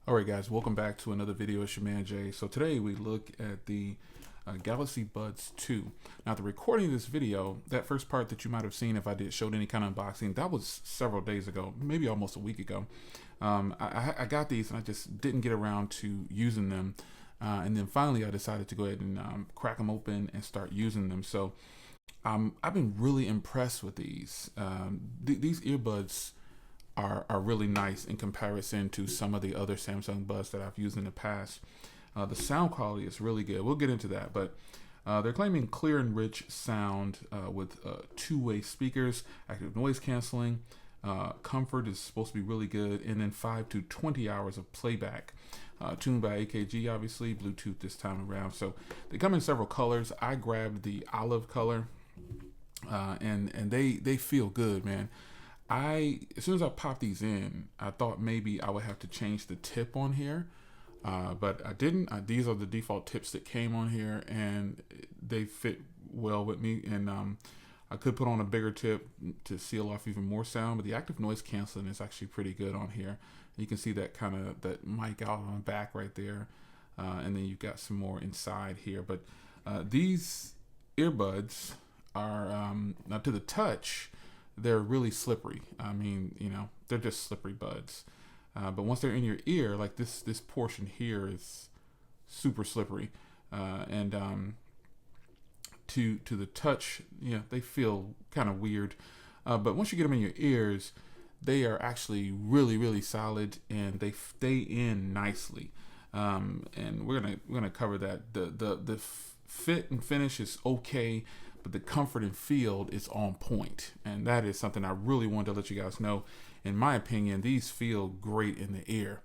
Alright guys, welcome back to another video. It's your man Jay. So today we look at the Galaxy Buds 2. Now the recording of this video, that first part that you might have seen if I showed any kind of unboxing, that was several days ago, maybe almost a week ago. I got these and I just didn't get around to using them. And then finally I decided to go ahead and crack them open and start using them. So I've been really impressed with these. These earbuds are really nice in comparison to some of the other Samsung Buds that I've used in the past. The sound quality is really good. We'll get into that, but they're claiming clear and rich sound with two-way speakers, active noise canceling, comfort is supposed to be really good, and then 5 to 20 hours of playback. Tuned by AKG, obviously, Bluetooth this time around. So they come in several colors. I grabbed the olive color, and they feel good, man. As soon as I popped these in, I thought maybe I would have to change the tip on here, but I didn't. These are the default tips that came on here, and they fit well with me. And I could put on a bigger tip to seal off even more sound, but the active noise canceling is actually pretty good on here. You can see that that mic out on the back right there, and then you've got some more inside here. But these earbuds are, now to the touch, they're really slippery. I mean, they're just slippery buds. But once they're in your ear, like this portion here is super slippery. And to the touch, they feel kind of weird. But once you get them in your ears, they are actually really, really solid, and they stay in nicely. And we're gonna cover that. The fit and finish is okay, but the comfort and feel is on point, and that is something I really wanted to let you guys know. In my opinion, these feel great in the ear.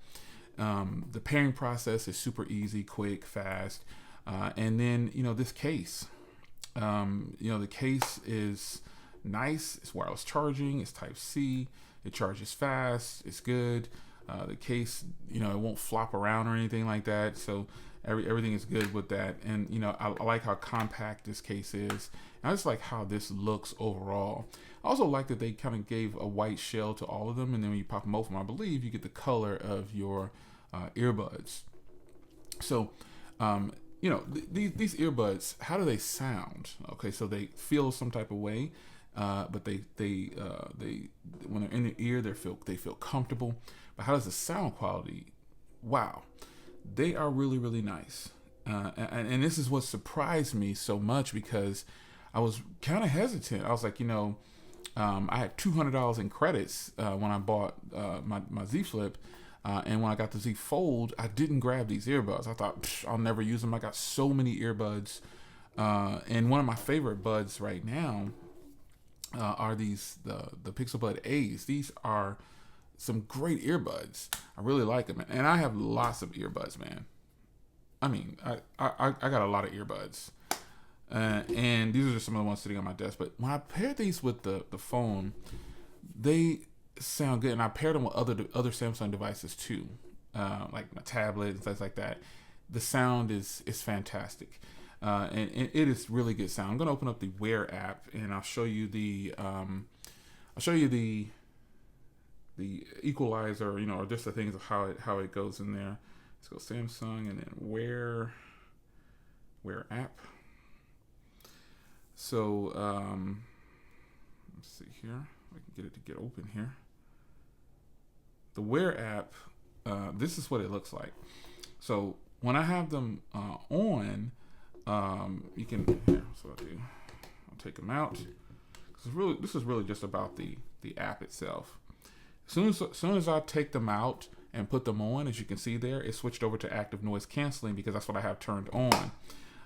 The pairing process is super easy, quick, fast, and then this case. The case is nice. It's wireless charging. It's Type C. It charges fast. It's good. The case, it won't flop around or anything like that. So everything is good with that. And I like how compact this case is. And I just like how this looks overall. I also like that they kind of gave a white shell to all of them, and then when you pop them open, I believe you get the color of your earbuds. So these earbuds, how do they sound? Okay, so they feel some type of way, but they when they're in the ear, they feel comfortable. But how does the sound quality? Wow, they are really, really nice. And this is what surprised me so much, because I was kind of hesitant. I was like, I had $200 in credits when I bought my Z Flip. And when I got the Z Fold, I didn't grab these earbuds. I thought, I'll never use them. I got so many earbuds. And one of my favorite buds right now are the Pixel Bud A's. These are some great earbuds. I really like them. And I have lots of earbuds, man. I mean, I got a lot of earbuds. And these are just some of the ones sitting on my desk. But when I paired these with the phone, they sound good. And I paired them with other Samsung devices too, like my tablet and stuff like that. The sound is fantastic. And it is really good sound. I'm gonna open up the Wear app, and I'll show you the equalizer, or just the things of how it goes in there. Let's go Samsung and then Wear app. So let's see here. I can get it to get open here. The Wear app, this is what it looks like. So when I have them on, you can, here, so I'll take them out. This is really just about the app itself. As soon as I take them out and put them on, as you can see there, it switched over to active noise canceling, because that's what I have turned on.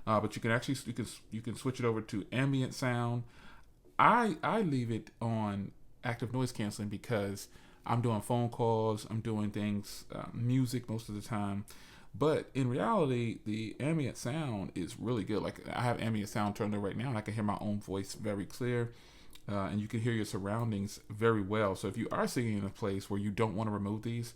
But you can actually you can switch it over to ambient sound. I leave it on active noise canceling because I'm doing phone calls, I'm doing things, music most of the time. But in reality, the ambient sound is really good. Like, I have ambient sound turned on right now, and I can hear my own voice very clear. And you can hear your surroundings very well. So if you are sitting in a place where you don't want to remove these,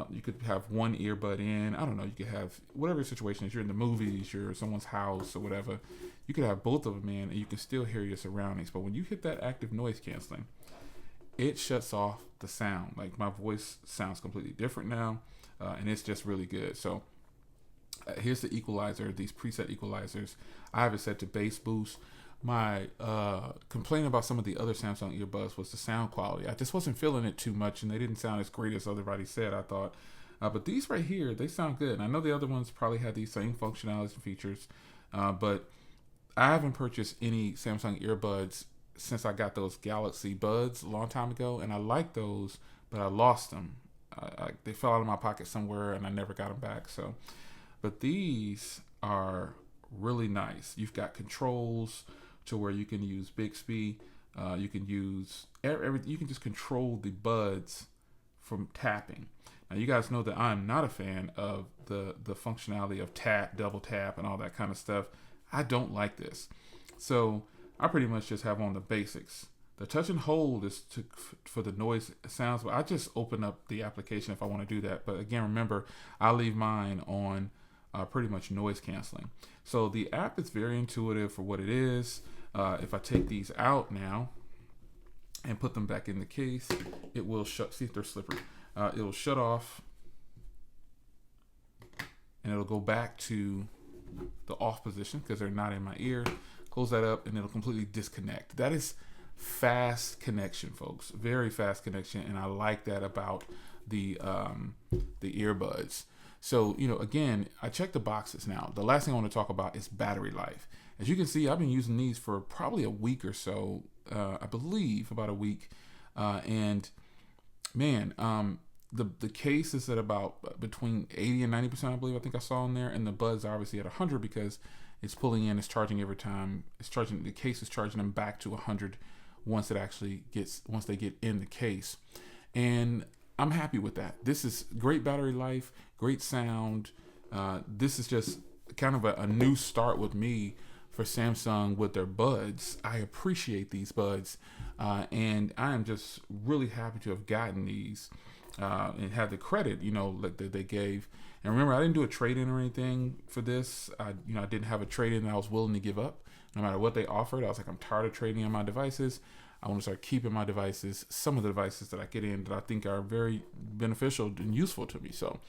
you could have one earbud in. I don't know, you could have whatever your situation is. You're in the movies, you're at someone's house or whatever. You could have both of them in, and you can still hear your surroundings. But when you hit that active noise canceling, it shuts off the sound. Like my voice sounds completely different now, and it's just really good. So here's the equalizer, these preset equalizers. I have it set to bass boost. My complaint about some of the other Samsung earbuds was the sound quality. I just wasn't feeling it too much, and they didn't sound as great as everybody said, I thought. But these right here, they sound good. And I know the other ones probably had these same functionalities and features, but I haven't purchased any Samsung earbuds since I got those Galaxy Buds a long time ago, and I like those, but I lost them. They fell out of my pocket somewhere, and I never got them back. So, but these are really nice. You've got controls to where you can use Bixby. You can use you can just control the buds from tapping. Now, you guys know that I'm not a fan of the functionality of tap, double tap, and all that kind of stuff. I don't like this. So I pretty much just have on the basics. The touch and hold is for the noise sounds, but I just open up the application if I want to do that. But again, remember, I leave mine on pretty much noise canceling. So the app is very intuitive for what it is. If I take these out now and put them back in the case, it will shut. See if they're slippery. It will shut off, and it'll go back to the off position because they're not in my ear. Close that up, and it'll completely disconnect. That is fast connection, folks. Very fast connection, and I like that about the earbuds. So, you know, again, I checked the boxes now. The last thing I want to talk about is battery life. As you can see, I've been using these for probably a week or so. I believe about a week, and man, the case is at about between 80 and 90%, I believe. I think I saw in there, and the buds are obviously at 100 because it's pulling in, it's charging every time. It's charging, the case is charging them back to 100 once they get in the case. And I'm happy with that. This is great battery life, great sound. This is just kind of a new start with me for Samsung with their buds. I appreciate these buds, and I am just really happy to have gotten these and had the credit, you know, that they gave. And remember, I didn't do a trade-in or anything for this. I didn't have a trade-in that I was willing to give up. No matter what they offered, I was like, I'm tired of trading in my devices. I want to start keeping my devices, some of the devices that I get in that I think are very beneficial and useful to me. So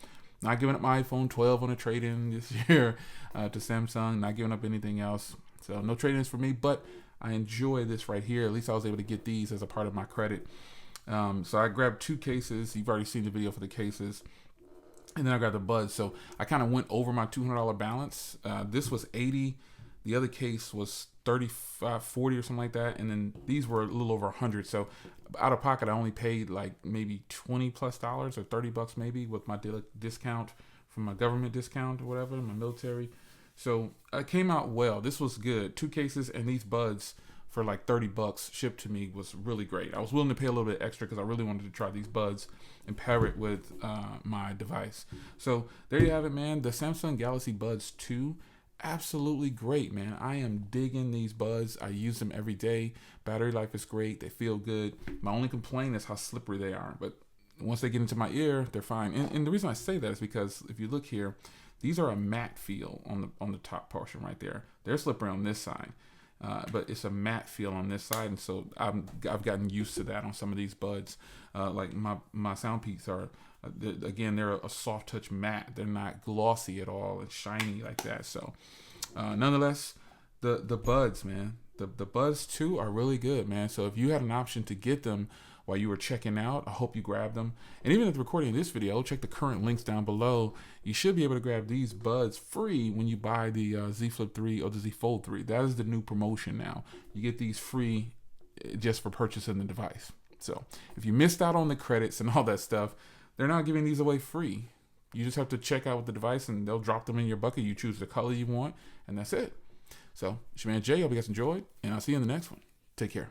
not giving up my iPhone 12 on a trade-in this year to Samsung, not giving up anything else. So no trade-ins for me, but I enjoy this right here. At least I was able to get these as a part of my credit. So I grabbed 2 cases. You've already seen the video for the cases. And then I got the buds. So I kind of went over my $200 balance. This was $80. The other case was $35, $40 or something like that. And then these were a little over $100. So out of pocket, I only paid like maybe $20+ or $30 maybe with my discount from my government discount or whatever, my military. So it came out well. This was good. 2 cases and these buds for like $30 shipped to me was really great. I was willing to pay a little bit extra because I really wanted to try these buds and pair it with my device. So there you have it, man. The Samsung Galaxy Buds 2, absolutely great, man. I am digging these buds. I use them every day. Battery life is great. They feel good. My only complaint is how slippery they are. But once they get into my ear, they're fine. And the reason I say that is because if you look here, these are a matte feel on the top portion right there. They're slippery on this side. But it's a matte feel on this side, and so I've gotten used to that on some of these buds. Like my sound peaks are, again, they're a soft touch matte. They're not glossy at all and shiny like that. So nonetheless, the buds, man, the Buds 2 are really good, man. So if you had an option to get them while you were checking out, I hope you grab them. And even at the recording of this video, check the current links down below. You should be able to grab these buds free when you buy the Z Flip3 or the Z Fold3. That is the new promotion now. You get these free just for purchasing the device. So if you missed out on the credits and all that stuff, they're not giving these away free. You just have to check out with the device and they'll drop them in your bucket. You choose the color you want, and that's it. So it's your man Jay. Hope you guys enjoyed, and I'll see you in the next one. Take care.